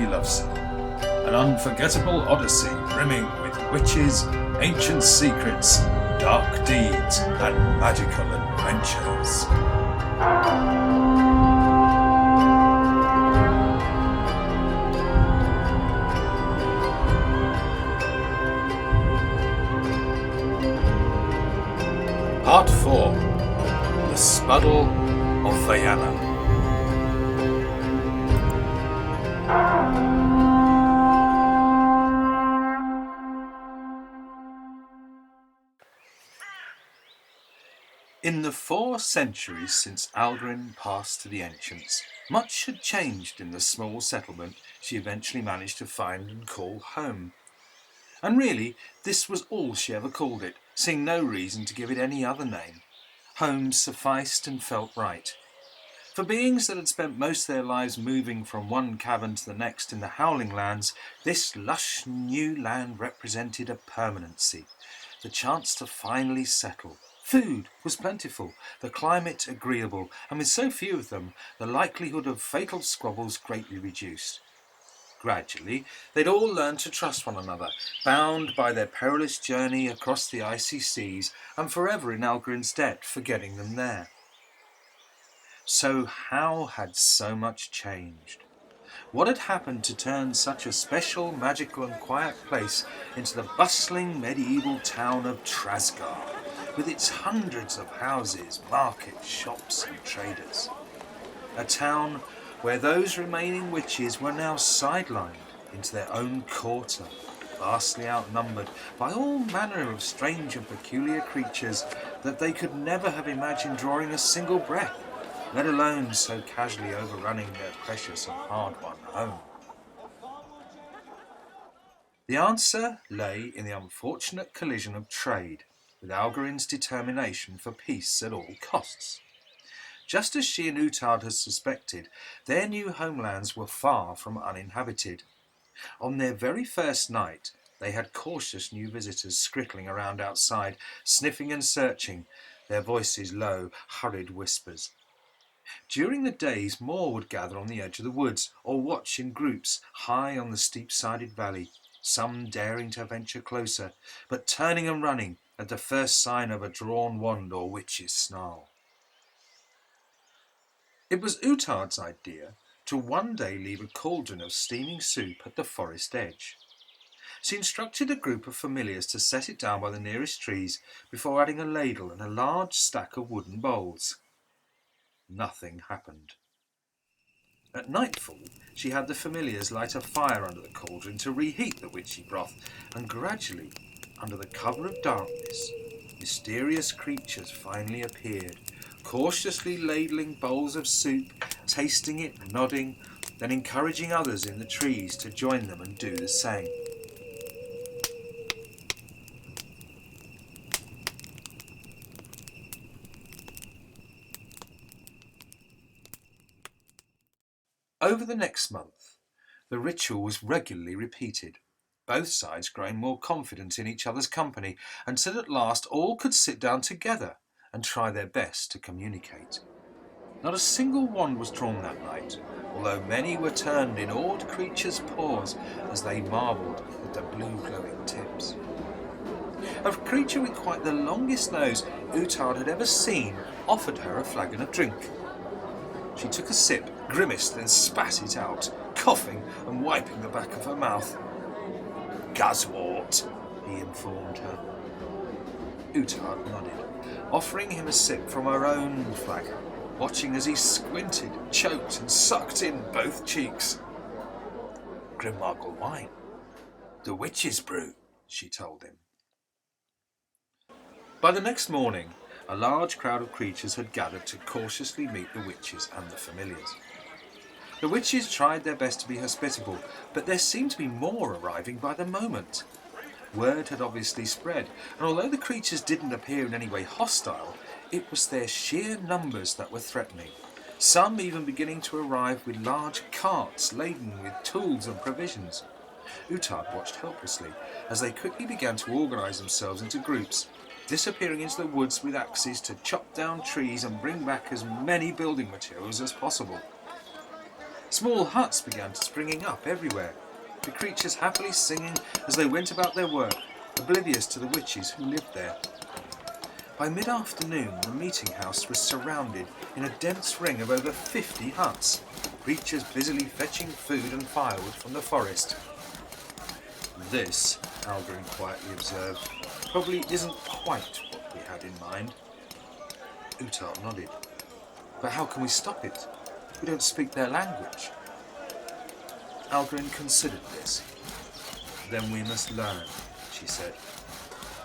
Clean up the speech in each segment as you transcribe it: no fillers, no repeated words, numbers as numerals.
love scene. An unforgettable odyssey brimming with witches, ancient secrets, dark deeds, and magical adventures. Part 4. The Spuddle of Vienna. In the 4 centuries since Algrin passed to the ancients, much had changed in the small settlement she eventually managed to find and call home. And really, this was all she ever called it, seeing no reason to give it any other name. Home sufficed and felt right. For beings that had spent most of their lives moving from one cavern to the next in the Howling Lands, this lush new land represented a permanency, the chance to finally settle. Food was plentiful, the climate agreeable, and with so few of them, the likelihood of fatal squabbles greatly reduced. Gradually, they'd all learned to trust one another, bound by their perilous journey across the icy seas, and forever in Algrin's debt, forgetting them there. So how had so much changed? What had happened to turn such a special, magical and quiet place into the bustling medieval town of Trasgar, with its hundreds of houses, markets, shops and traders? A town where those remaining witches were now sidelined into their own quarter, vastly outnumbered by all manner of strange and peculiar creatures that they could never have imagined drawing a single breath, let alone so casually overrunning their precious and hard-won home. The answer lay in the unfortunate collision of trade, with Algarin's determination for peace at all costs. Just as she and Utard had suspected, their new homelands were far from uninhabited. On their very first night, they had cautious new visitors scrittling around outside, sniffing and searching, their voices low, hurried whispers. During the days, more would gather on the edge of the woods, or watch in groups high on the steep-sided valley, some daring to venture closer, but turning and running at the first sign of a drawn wand or witch's snarl. It was Utard's idea to one day leave a cauldron of steaming soup at the forest edge. She instructed a group of familiars to set it down by the nearest trees before adding a ladle and a large stack of wooden bowls. Nothing happened. At nightfall, she had the familiars light a fire under the cauldron to reheat the witchy broth, and gradually, under the cover of darkness, mysterious creatures finally appeared, cautiously ladling bowls of soup, tasting it, nodding, then encouraging others in the trees to join them and do the same. Over the next month, the ritual was regularly repeated, both sides growing more confident in each other's company, until at last all could sit down together and try their best to communicate. Not a single wand was drawn that night, although many were turned in awed creatures' paws as they marvelled at the blue glowing tips. A creature with quite the longest nose Utard had ever seen offered her a flagon of drink. She took a sip, grimaced, then spat it out, coughing and wiping the back of her mouth. "Guswort," he informed her. Utard nodded, offering him a sip from her own flagon, watching as he squinted, choked and sucked in both cheeks. "Grimmargle wine. The witch's brew," she told him. By the next morning, a large crowd of creatures had gathered to cautiously meet the witches and the familiars. The witches tried their best to be hospitable, but there seemed to be more arriving by the moment. Word had obviously spread, and although the creatures didn't appear in any way hostile, it was their sheer numbers that were threatening, some even beginning to arrive with large carts laden with tools and provisions. Utard watched helplessly as they quickly began to organise themselves into groups, disappearing into the woods with axes to chop down trees and bring back as many building materials as possible. Small huts began springing up everywhere, the creatures happily singing as they went about their work, oblivious to the witches who lived there. By mid-afternoon, the meeting house was surrounded in a dense ring of over 50 huts, creatures busily fetching food and firewood from the forest. This, Algrin quietly observed, probably isn't quite what we had in mind. Utard nodded. But how can we stop it? We don't speak their language. Algrin considered this. Then we must learn, she said.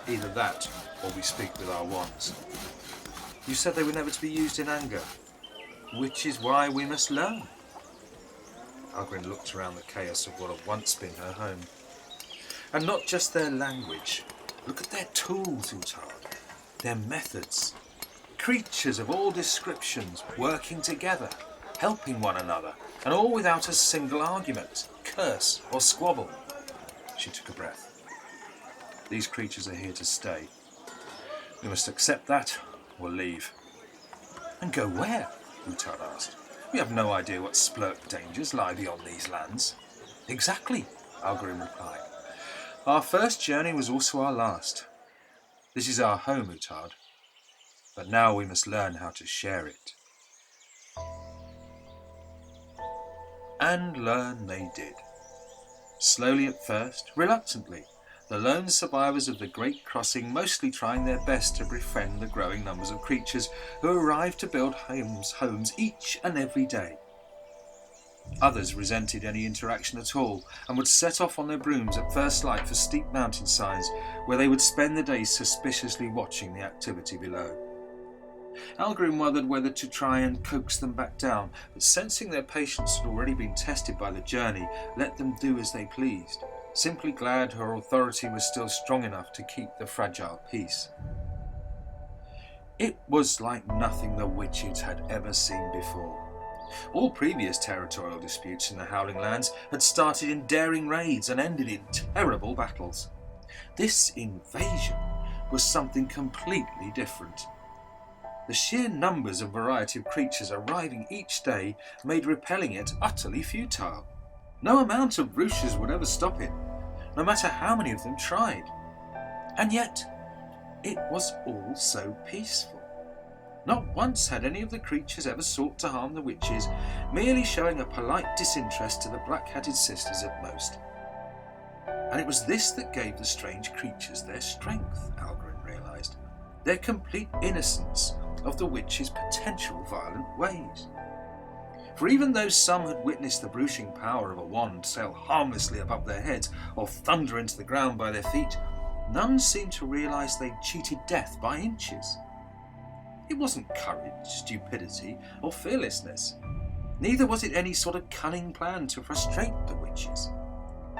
Either that, or we speak with our wands. You said they were never to be used in anger, which is why we must learn. Algrin looked around the chaos of what had once been her home. And not just their language. Look at their tools, Utard. Their methods. Creatures of all descriptions working together, helping one another, and all without a single argument, curse, or squabble. She took a breath. These creatures are here to stay. We must accept that or leave. And go where? Utard asked. We have no idea what splurk dangers lie beyond these lands. Exactly, Algrin replied. Our first journey was also our last. This is our home, Utard. But now we must learn how to share it. And learn they did. Slowly at first, reluctantly, the lone survivors of the Great Crossing mostly trying their best to befriend the growing numbers of creatures who arrived to build homes each and every day. Others resented any interaction at all and would set off on their brooms at first light for steep mountainsides where they would spend the day suspiciously watching the activity below. Algrin wondered whether to try and coax them back down, but sensing their patience had already been tested by the journey, let them do as they pleased, simply glad her authority was still strong enough to keep the fragile peace. It was like nothing the witches had ever seen before. All previous territorial disputes in the Howling Lands had started in daring raids and ended in terrible battles. This invasion was something completely different. The sheer numbers and variety of creatures arriving each day made repelling it utterly futile. No amount of ruches would ever stop it, no matter how many of them tried. And yet, it was all so peaceful. Not once had any of the creatures ever sought to harm the witches, merely showing a polite disinterest to the black-hatted sisters at most. And it was this that gave the strange creatures their strength, Algrin realised, their complete innocence of the witches' potential violent ways. For even though some had witnessed the bruising power of a wand sail harmlessly above their heads or thunder into the ground by their feet, none seemed to realise they'd cheated death by inches. It wasn't courage, stupidity, or fearlessness. Neither was it any sort of cunning plan to frustrate the witches.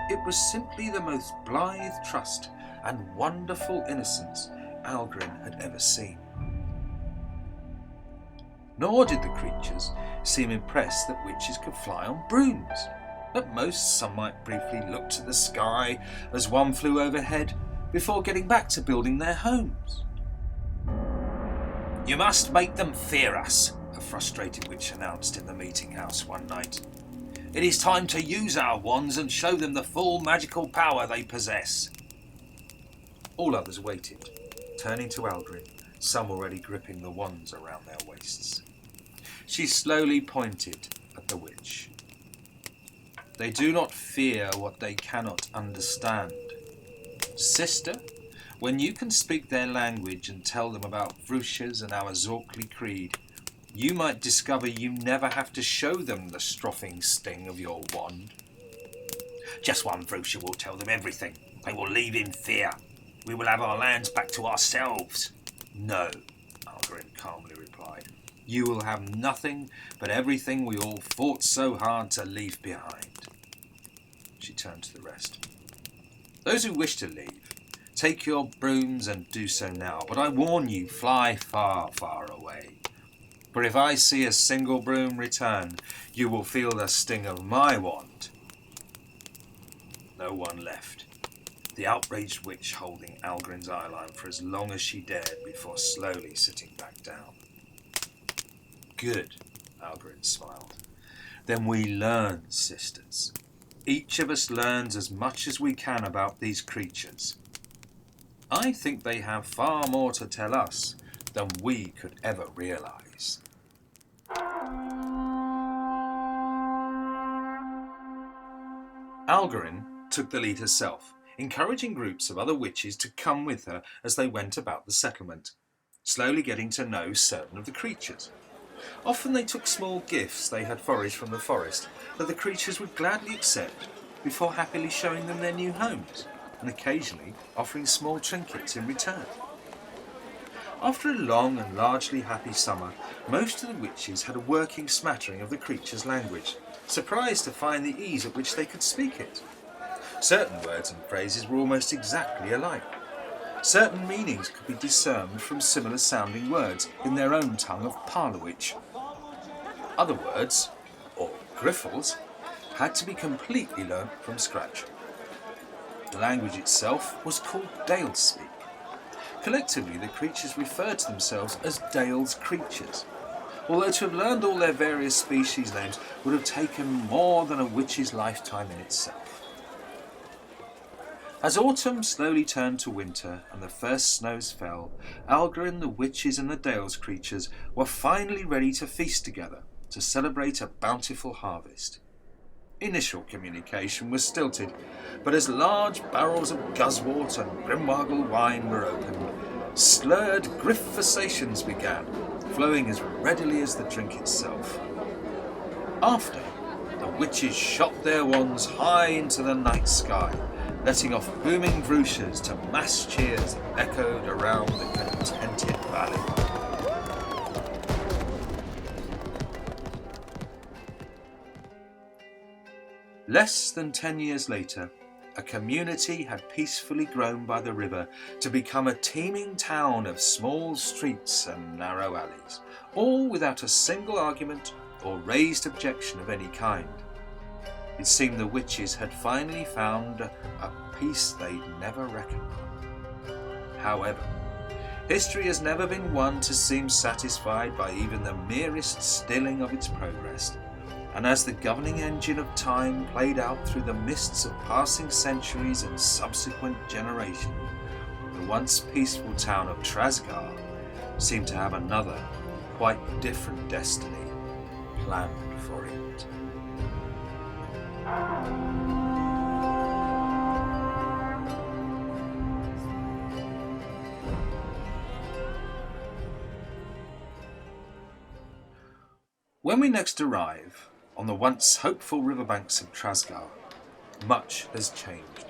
It was simply the most blithe trust and wonderful innocence Algrin had ever seen. Nor did the creatures seem impressed that witches could fly on brooms. At most, some might briefly look to the sky as one flew overhead before getting back to building their homes. "You must make them fear us," a frustrated witch announced in the meeting house one night. "It is time to use our wands and show them the full magical power they possess." All others waited, turning to Algrin, some already gripping the wands around their waists. She slowly pointed at the witch. "They do not fear what they cannot understand. Sister, when you can speak their language and tell them about Vrushes and our Zorkli creed, you might discover you never have to show them the strophing sting of your wand." "Just one Vrusha will tell them everything. They will leave in fear. We will have our lands back to ourselves." "No," Algrin calmly replied. "You will have nothing but everything we all fought so hard to leave behind." She turned to the rest. "Those who wish to leave, take your brooms and do so now, but I warn you, fly far, far away. For if I see a single broom return, you will feel the sting of my wand." No one left, the outraged witch holding Algrin's eyeline for as long as she dared before slowly sitting back down. "Good," Algrin smiled. Then we learn, sisters. Each of us learns as much as we can about these creatures. I think they have far more to tell us than we could ever realise. Algarin took the lead herself, encouraging groups of other witches to come with her as they went about the settlement, slowly getting to know certain of the creatures. Often they took small gifts they had foraged from the forest that the creatures would gladly accept before happily showing them their new homes, and occasionally offering small trinkets in return. After a long and largely happy summer, most of the witches had a working smattering of the creatures' language, surprised to find the ease at which they could speak it. Certain words and phrases were almost exactly alike. Certain meanings could be discerned from similar sounding words in their own tongue of Parlowitch. Other words, or griffles, had to be completely learnt from scratch. The language itself was called Dalespeak. Collectively, the creatures referred to themselves as Dale's creatures, although to have learned all their various species names would have taken more than a witch's lifetime in itself. As autumn slowly turned to winter and the first snows fell, Algarin, the witches and the Dale's creatures were finally ready to feast together to celebrate a bountiful harvest. Initial communication was stilted, but as large barrels of Guzwort and Grimwaggle wine were opened, slurred griffasations began, flowing as readily as the drink itself. After, the witches shot their wands high into the night sky, letting off booming vrooshes to mass cheers that echoed around the contented valley. Less than 10 years later, a community had peacefully grown by the river to become a teeming town of small streets and narrow alleys, all without a single argument or raised objection of any kind. It seemed the witches had finally found a peace they'd never reckoned on. However, history has never been one to seem satisfied by even the merest stilling of its progress. And as the governing engine of time played out through the mists of passing centuries and subsequent generations, the once peaceful town of Trasgar seemed to have another, quite different destiny planned for it. When we next arrive on the once hopeful riverbanks of Trasgar, much has changed.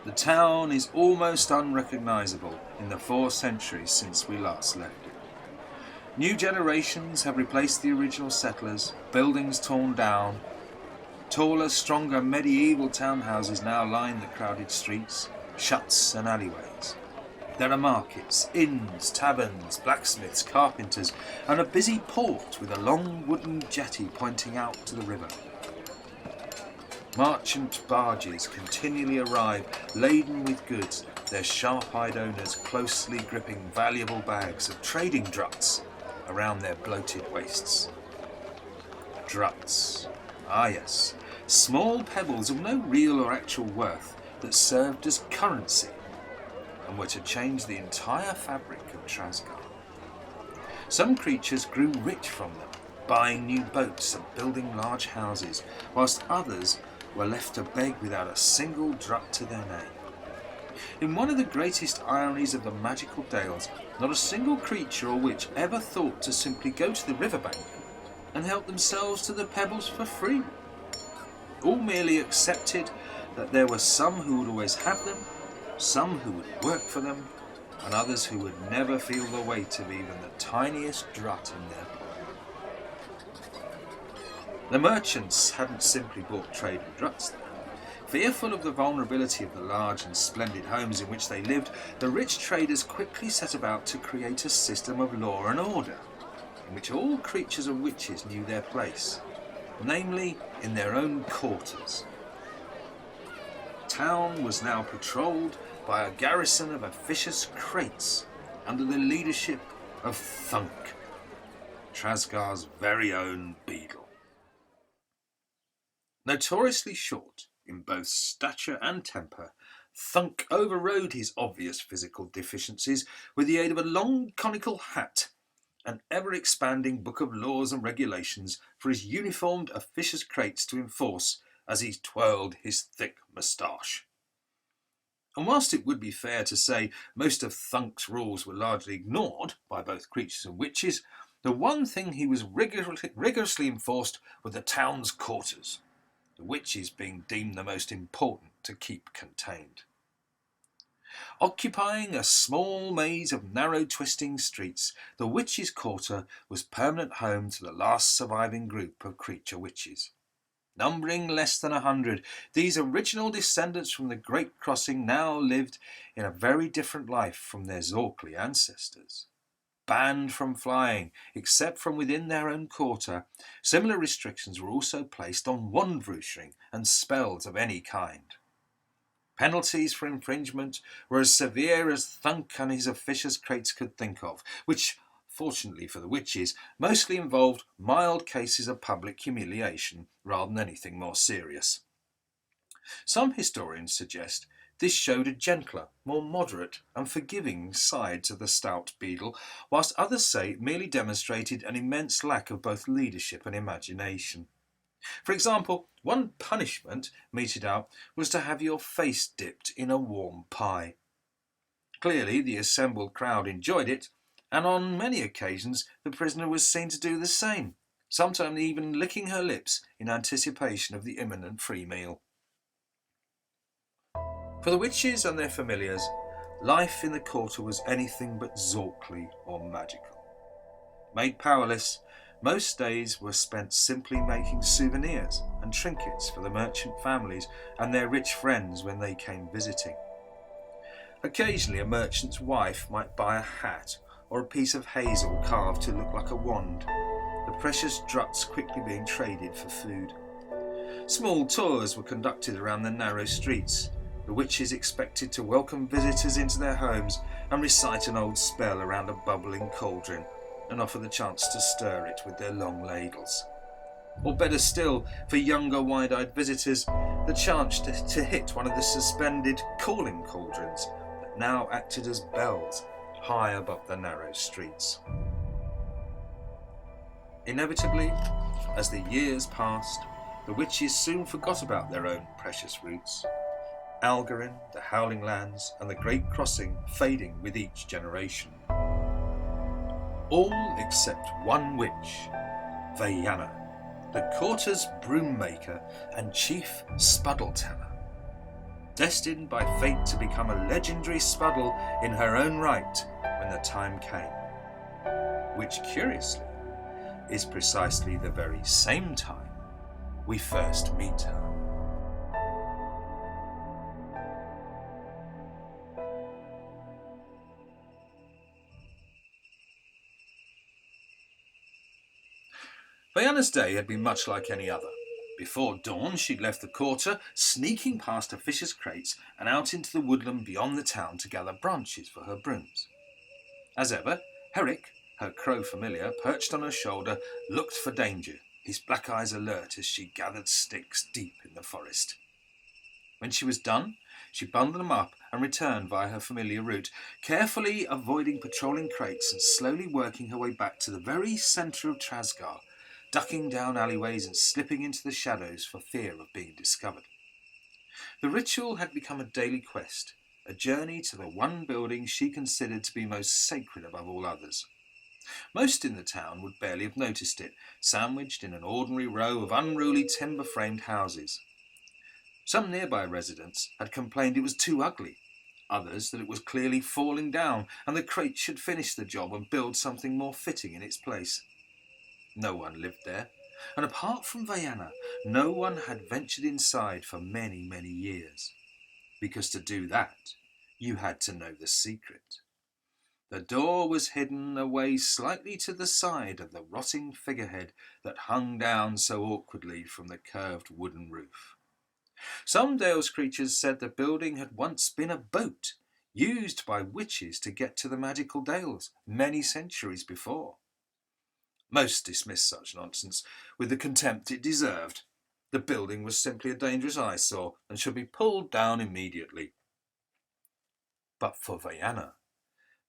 The town is almost unrecognisable in the 4 centuries since we last left it. New generations have replaced the original settlers, buildings torn down. Taller, stronger medieval townhouses now line the crowded streets, shuts and alleyways. There are markets, inns, taverns, blacksmiths, carpenters, and a busy port with a long wooden jetty pointing out to the river. Merchant barges continually arrive, laden with goods, their sharp-eyed owners closely gripping valuable bags of trading druts around their bloated waists. Druts. Ah yes, small pebbles of no real or actual worth that served as currency and were to change the entire fabric of Trasgar. Some creatures grew rich from them, buying new boats and building large houses, whilst others were left to beg without a single drut to their name. In one of the greatest ironies of the magical Dales, not a single creature or witch ever thought to simply go to the riverbank and help themselves to the pebbles for free. All merely accepted that there were some who would always have them, some who would work for them, and others who would never feel the weight of even the tiniest drut in their pocket. The merchants hadn't simply bought trading druts. Fearful of the vulnerability of the large and splendid homes in which they lived, the rich traders quickly set about to create a system of law and order, in which all creatures and witches knew their place, namely in their own quarters. The town was now patrolled by a garrison of officious crates under the leadership of Thunk, Trasgar's very own beadle. Notoriously short in both stature and temper, Thunk overrode his obvious physical deficiencies with the aid of a long conical hat, an ever-expanding book of laws and regulations for his uniformed officious crates to enforce as he twirled his thick moustache. And whilst it would be fair to say most of Thunk's rules were largely ignored by both creatures and witches, the one thing he was rigorously enforced were the town's quarters, the witches being deemed the most important to keep contained. Occupying a small maze of narrow twisting streets, the witches' quarter was permanent home to the last surviving group of creature witches. Numbering less than 100, these original descendants from the Great Crossing now lived in a very different life from their Zorkly ancestors. Banned from flying, except from within their own quarter, similar restrictions were also placed on wandvooshing and spells of any kind. Penalties for infringement were as severe as Thunk and his officious crates could think of, which, fortunately for the witches, mostly involved mild cases of public humiliation rather than anything more serious. Some historians suggest this showed a gentler, more moderate and forgiving side to the stout beadle, whilst others say it merely demonstrated an immense lack of both leadership and imagination. For example, one punishment meted out was to have your face dipped in a warm pie. Clearly, the assembled crowd enjoyed it, and on many occasions the prisoner was seen to do the same, sometimes even licking her lips in anticipation of the imminent free meal. For the witches and their familiars, life in the quarter was anything but Zorkly or magical. Made powerless, most days were spent simply making souvenirs and trinkets for the merchant families and their rich friends when they came visiting. Occasionally a merchant's wife might buy a hat or a piece of hazel carved to look like a wand, the precious druts quickly being traded for food. Small tours were conducted around the narrow streets, the witches expected to welcome visitors into their homes and recite an old spell around a bubbling cauldron and offer the chance to stir it with their long ladles. Or better still, for younger wide-eyed visitors, the chance to hit one of the suspended calling cauldrons that now acted as bells high above the narrow streets. Inevitably, as the years passed, the witches soon forgot about their own precious roots. Algarin, the Howling Lands, and the Great Crossing fading with each generation. All except one witch, Vayana, the quarter's broom maker and chief spuddle teller, destined by fate to become a legendary spuddle in her own right when the time came, which curiously is precisely the very same time we first meet her. Vayana's day had been much like any other. Before dawn, she'd left the quarter, sneaking past officious crates and out into the woodland beyond the town to gather branches for her brooms. As ever, Hare, her crow familiar, perched on her shoulder, looked for danger, his black eyes alert as she gathered sticks deep in the forest. When she was done, she bundled them up and returned via her familiar route, carefully avoiding patrolling crates and slowly working her way back to the very centre of Trasgar, ducking down alleyways and slipping into the shadows for fear of being discovered. The ritual had become a daily quest, a journey to the one building she considered to be most sacred above all others. Most in the town would barely have noticed it, sandwiched in an ordinary row of unruly timber-framed houses. Some nearby residents had complained it was too ugly, others that it was clearly falling down and the crate should finish the job and build something more fitting in its place. No one lived there, and apart from Vayana, no one had ventured inside for many, many years. Because to do that, you had to know the secret. The door was hidden away slightly to the side of the rotting figurehead that hung down so awkwardly from the curved wooden roof. Some Dales creatures said the building had once been a boat, used by witches to get to the magical Dales many centuries before. Most dismissed such nonsense with the contempt it deserved. The building was simply a dangerous eyesore and should be pulled down immediately. But for Vienna,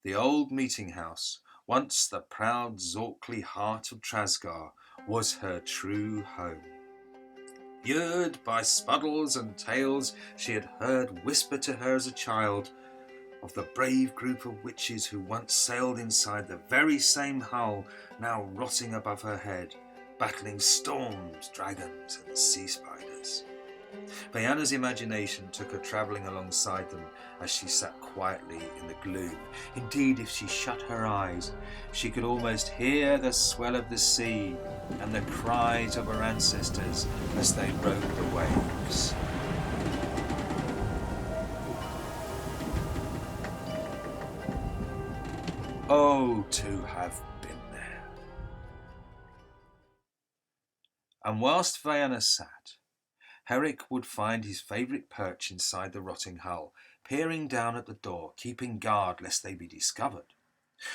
the old meeting house, once the proud Zorkly heart of Trasgar, was her true home. Lured by spuddles and tales she had heard whisper to her as a child, of the brave group of witches who once sailed inside the very same hull now rotting above her head, battling storms, dragons and sea spiders. Vienna's imagination took her travelling alongside them as she sat quietly in the gloom. Indeed, if she shut her eyes, she could almost hear the swell of the sea and the cries of her ancestors as they rode the waves. Oh, to have been there. And whilst Vienna sat, Herrick would find his favourite perch inside the rotting hull, peering down at the door, keeping guard lest they be discovered.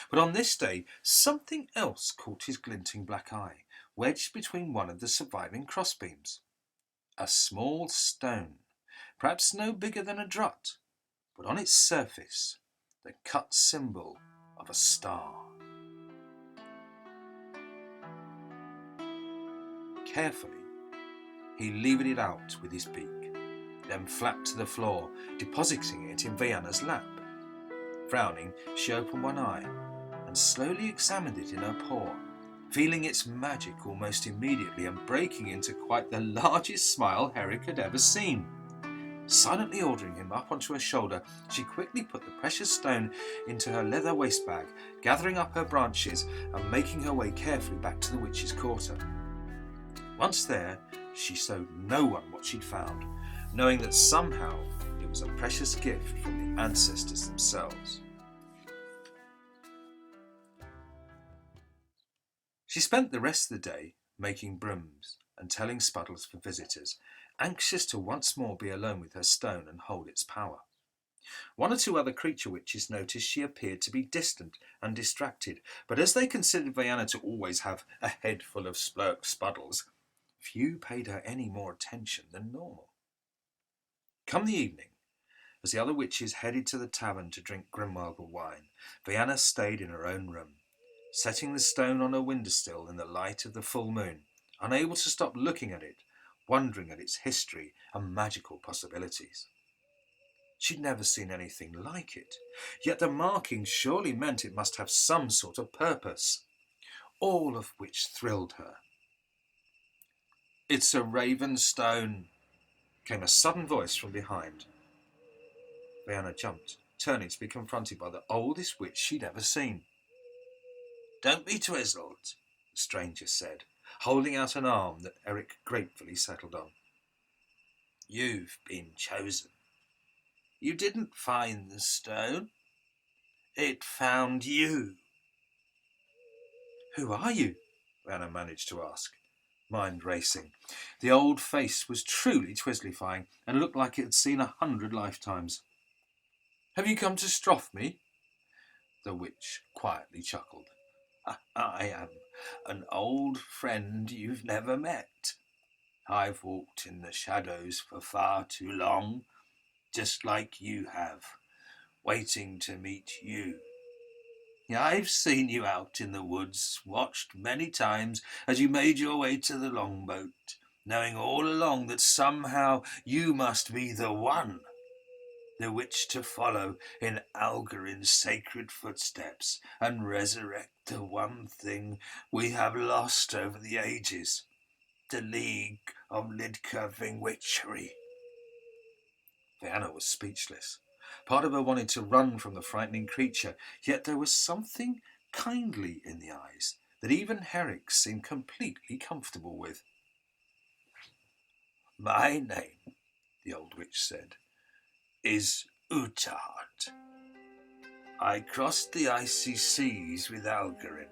But on this day, something else caught his glinting black eye, wedged between one of the surviving crossbeams. A small stone, perhaps no bigger than a drut, but on its surface, the cut symbol of a star. Carefully, he levered it out with his beak, then flapped to the floor, depositing it in Vienna's lap. Frowning, she opened one eye and slowly examined it in her paw, feeling its magic almost immediately and breaking into quite the largest smile Herrick had ever seen. Silently ordering him up onto her shoulder, she quickly put the precious stone into her leather waistbag, gathering up her branches and making her way carefully back to the witch's quarter. Once there, she showed no one what she'd found, knowing that somehow it was a precious gift from the ancestors themselves. She spent the rest of the day making brooms and telling spuddles for visitors, anxious to once more be alone with her stone and hold its power. One or two other creature witches noticed she appeared to be distant and distracted, but as they considered Vienna to always have a head full of spuddles, few paid her any more attention than normal. Come the evening, as the other witches headed to the tavern to drink Grimwalger wine, Vienna stayed in her own room, setting the stone on her windowsill in the light of the full moon, unable to stop looking at it, wondering at its history and magical possibilities. She'd never seen anything like it, yet the markings surely meant it must have some sort of purpose, all of which thrilled her. "It's a raven stone," came a sudden voice from behind. Vienna jumped, turning to be confronted by the oldest witch she'd ever seen. "Don't be twizzled," the stranger said, holding out an arm that Eric gratefully settled on. "You've been chosen. You didn't find the stone. It found you." "Who are you?" Vienna managed to ask, mind racing. The old face was truly twizzlifying and looked like it had seen 100 lifetimes. "Have you come to stroth me?" The witch quietly chuckled. "I am an old friend you've never met. I've walked in the shadows for far too long, just like you have, waiting to meet you. I've seen you out in the woods, watched many times as you made your way to the longboat, knowing all along that somehow you must be the one, the witch to follow in Algarin's sacred footsteps and resurrect the one thing we have lost over the ages, the League of Lid-Curving Witchery." Vienna was speechless. Part of her wanted to run from the frightening creature, yet there was something kindly in the eyes that even Herrick seemed completely comfortable with. "My name," the old witch said, "is Utahart. I crossed the icy seas with Algarin.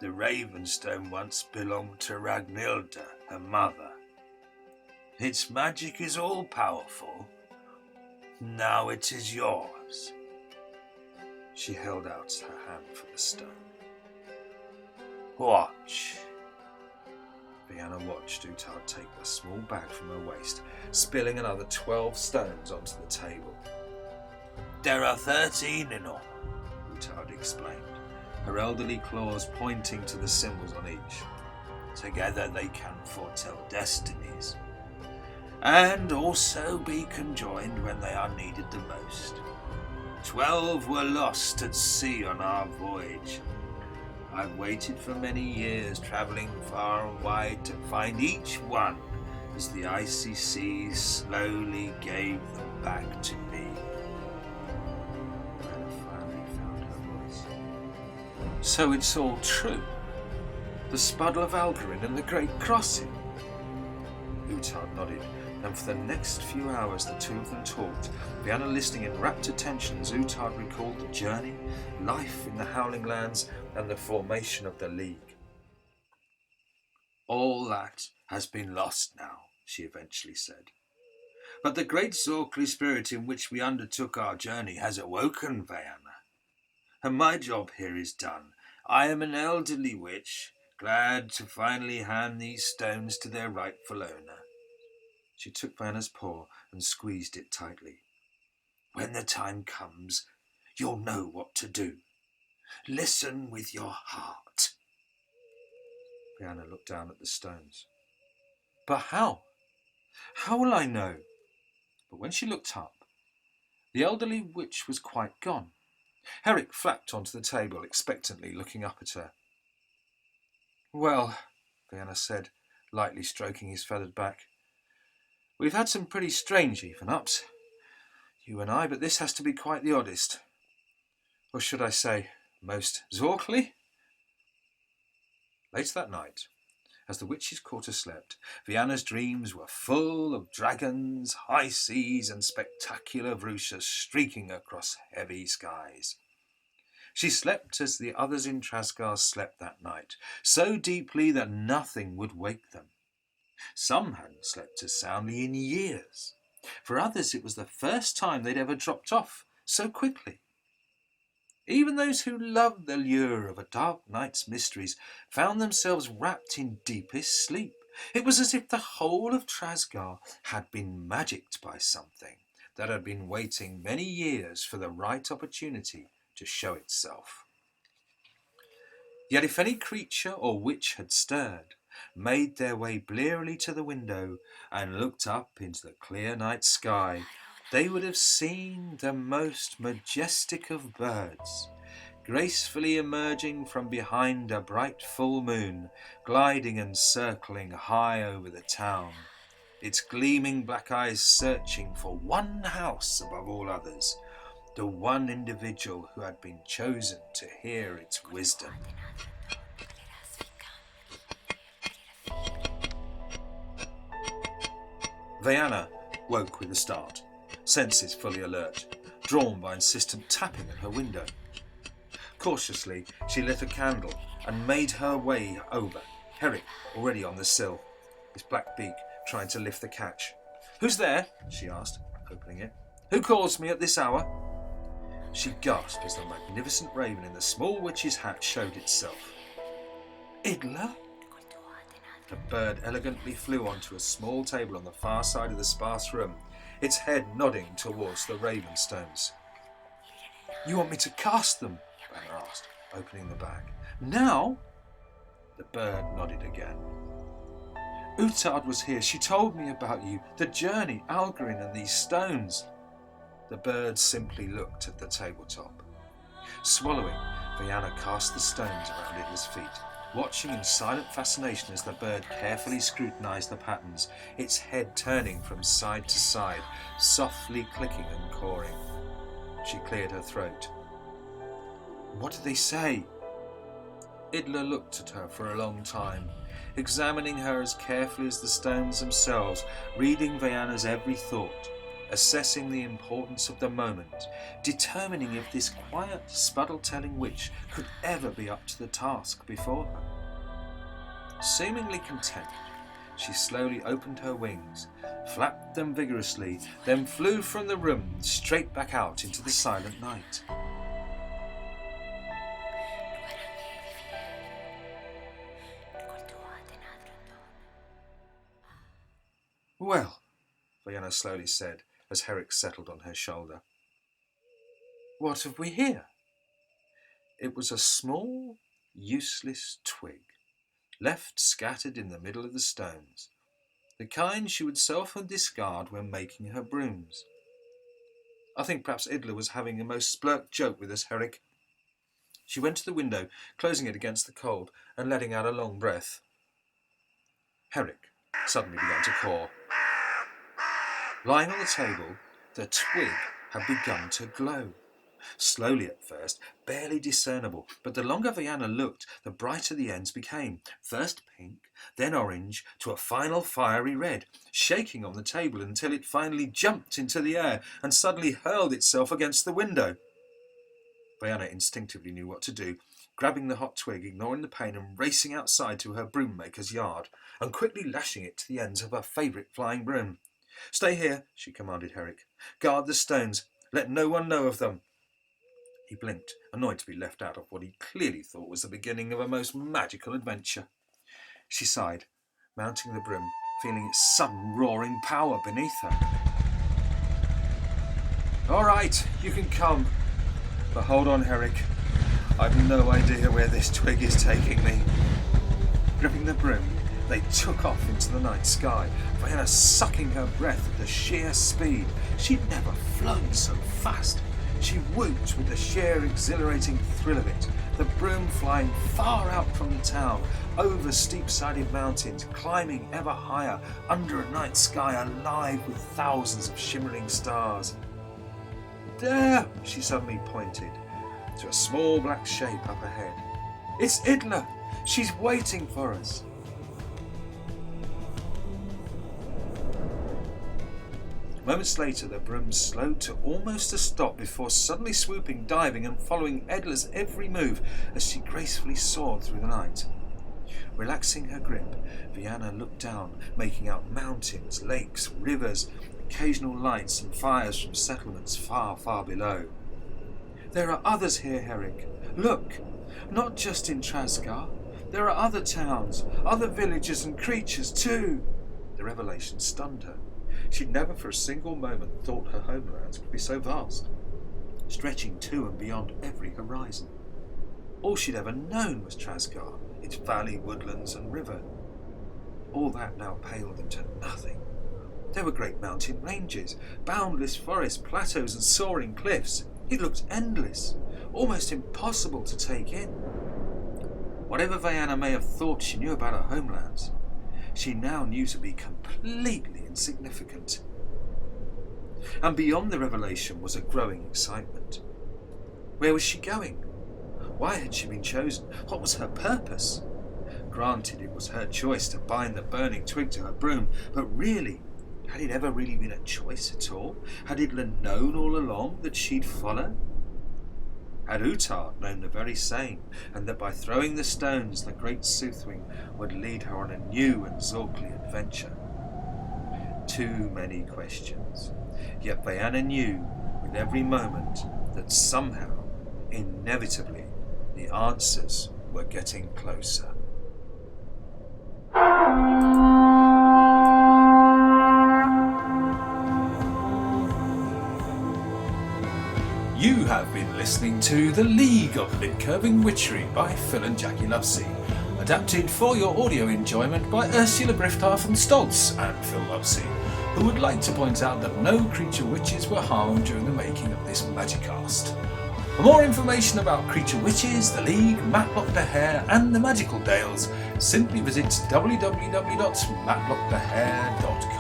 The Ravenstone once belonged to Ragnhilda, her mother. Its magic is all-powerful. Now it is yours." She held out her hand for the stone. "Watch." Vienna watched Utard take a small bag from her waist, spilling another 12 stones onto the table. "There are 13 in all," Utard explained, her elderly claws pointing to the symbols on each. "Together they can foretell destinies, and also be conjoined when they are needed the most. 12 were lost at sea on our voyage. I've waited for many years, travelling far and wide, to find each one as the icy seas slowly gave them back to me." Anna finally found her voice. "So it's all true? The Spuddle of Algarin and the Great Crossing?" Utard nodded, and for the next few hours the two of them talked, Vienna listening in rapt attention as Utard recalled the journey, life in the Howling Lands, and the formation of the League. "All that has been lost now," she eventually said. "But the great Zorkly spirit in which we undertook our journey has awoken, Vienna. And my job here is done. I am an elderly witch, glad to finally hand these stones to their rightful owner." She took Vienna's paw and squeezed it tightly. "When the time comes, you'll know what to do. Listen with your heart." Vienna looked down at the stones. "But how? How will I know?" But when she looked up, the elderly witch was quite gone. Hare flapped onto the table, expectantly looking up at her. "Well," Vienna said, lightly stroking his feathered back, "we've had some pretty strange even-ups, you and I, but this has to be quite the oddest. Or should I say, most Zorkly?" Later that night, as the witch's quarter slept, Vienna's dreams were full of dragons, high seas, and spectacular Vrusha streaking across heavy skies. She slept as the others in Trasgar slept that night, so deeply that nothing would wake them. Some hadn't slept as soundly in years. For others, it was the first time they'd ever dropped off so quickly. Even those who loved the lure of a dark night's mysteries found themselves wrapped in deepest sleep. It was as if the whole of Trasgar had been magicked by something that had been waiting many years for the right opportunity to show itself. Yet if any creature or witch had stirred, made their way blearily to the window, and looked up into the clear night sky, they would have seen the most majestic of birds, gracefully emerging from behind a bright full moon, gliding and circling high over the town, its gleaming black eyes searching for one house above all others, the one individual who had been chosen to hear its wisdom. Vienna woke with a start, senses fully alert, drawn by insistent tapping at her window. Cautiously, she lit a candle and made her way over, Hare already on the sill, his black beak trying to lift the catch. "Who's there?" she asked, opening it. "Who calls me at this hour?" She gasped as the magnificent raven in the small witch's hat showed itself. "Idla?" The bird elegantly flew onto a small table on the far side of the sparse room, its head nodding towards the raven stones. "You want me to cast them?" Banner asked, opening the bag. "Now?" The bird nodded again. "Utard was here. She told me about you, the journey, Algarin, and these stones." The bird simply looked at the tabletop. Swallowing, Vienna cast the stones around Idla's feet, watching in silent fascination as the bird carefully scrutinized the patterns, its head turning from side to side, softly clicking and cawing. She cleared her throat. "What did they say?" Idla looked at her for a long time, examining her as carefully as the stones themselves, reading Vienna's every thought, assessing the importance of the moment, determining if this quiet, spuddle-telling witch could ever be up to the task before her. Seemingly content, she slowly opened her wings, flapped them vigorously, then flew from the room straight back out into the silent night. Well, Vienna slowly said, as Herrick settled on her shoulder. What have we here? It was a small, useless twig, left scattered in the middle of the stones, the kind she would so often discard when making her brooms. I think perhaps Idler was having a most splurk joke with us, Herrick. She went to the window, closing it against the cold and letting out a long breath. Herrick suddenly began to caw. Lying on the table, the twig had begun to glow. Slowly at first, barely discernible, but the longer Vienna looked, the brighter the ends became. First pink, then orange, to a final fiery red, shaking on the table until it finally jumped into the air and suddenly hurled itself against the window. Vienna instinctively knew what to do, grabbing the hot twig, ignoring the pain, and racing outside to her broom-maker's yard, and quickly lashing it to the ends of her favourite flying broom. Stay here, she commanded Herrick. Guard the stones. Let no one know of them. He blinked, annoyed to be left out of what he clearly thought was the beginning of a most magical adventure. She sighed, mounting the broom, feeling its sudden roaring power beneath her. All right, you can come. But hold on, Herrick. I've no idea where this twig is taking me. Gripping the broom, they took off into the night sky, Vienna sucking her breath at the sheer speed. She'd never flown so fast. She whooped with the sheer exhilarating thrill of it, the broom flying far out from the town, over steep-sided mountains, climbing ever higher, under a night sky alive with thousands of shimmering stars. There, she suddenly pointed to a small black shape up ahead. It's Idler! She's waiting for us! Moments later, the broom slowed to almost a stop before suddenly swooping, diving and following Idler's every move as she gracefully soared through the night. Relaxing her grip, Vienna looked down, making out mountains, lakes, rivers, occasional lights and fires from settlements far, far below. There are others here, Herrick. Look, not just in Trasgar. There are other towns, other villages and creatures too. The revelation stunned her. She'd never for a single moment thought her homelands could be so vast, stretching to and beyond every horizon. All she'd ever known was Trasgar, its valley, woodlands and river. All that now paled into nothing. There were great mountain ranges, boundless forests, plateaus and soaring cliffs. It looked endless, almost impossible to take in. Whatever Vienna may have thought she knew about her homelands, she now knew to be completely insignificant. And beyond the revelation was a growing excitement. Where was she going? Why had she been chosen? What was her purpose? Granted, it was her choice to bind the burning twig to her broom, but really, had it ever really been a choice at all? Had Idler known all along that she'd follow? Had Utard known the very same, and that by throwing the stones the great Soothwing would lead her on a new and Zorkly adventure? Too many questions. Yet Vienna knew with every moment that somehow, inevitably, the answers were getting closer. You have been listening to The League of Lid-Curving Witchery by Phil and Jackie Lovesey, adapted for your audio enjoyment by Ursula Brifthoff and Stoltz and Phil Lovesey, who would like to point out that no creature witches were harmed during the making of this Magicast. For more information about creature witches, the League, Matlock the Hare and the Magical Dales, simply visit www.matlockthehare.com.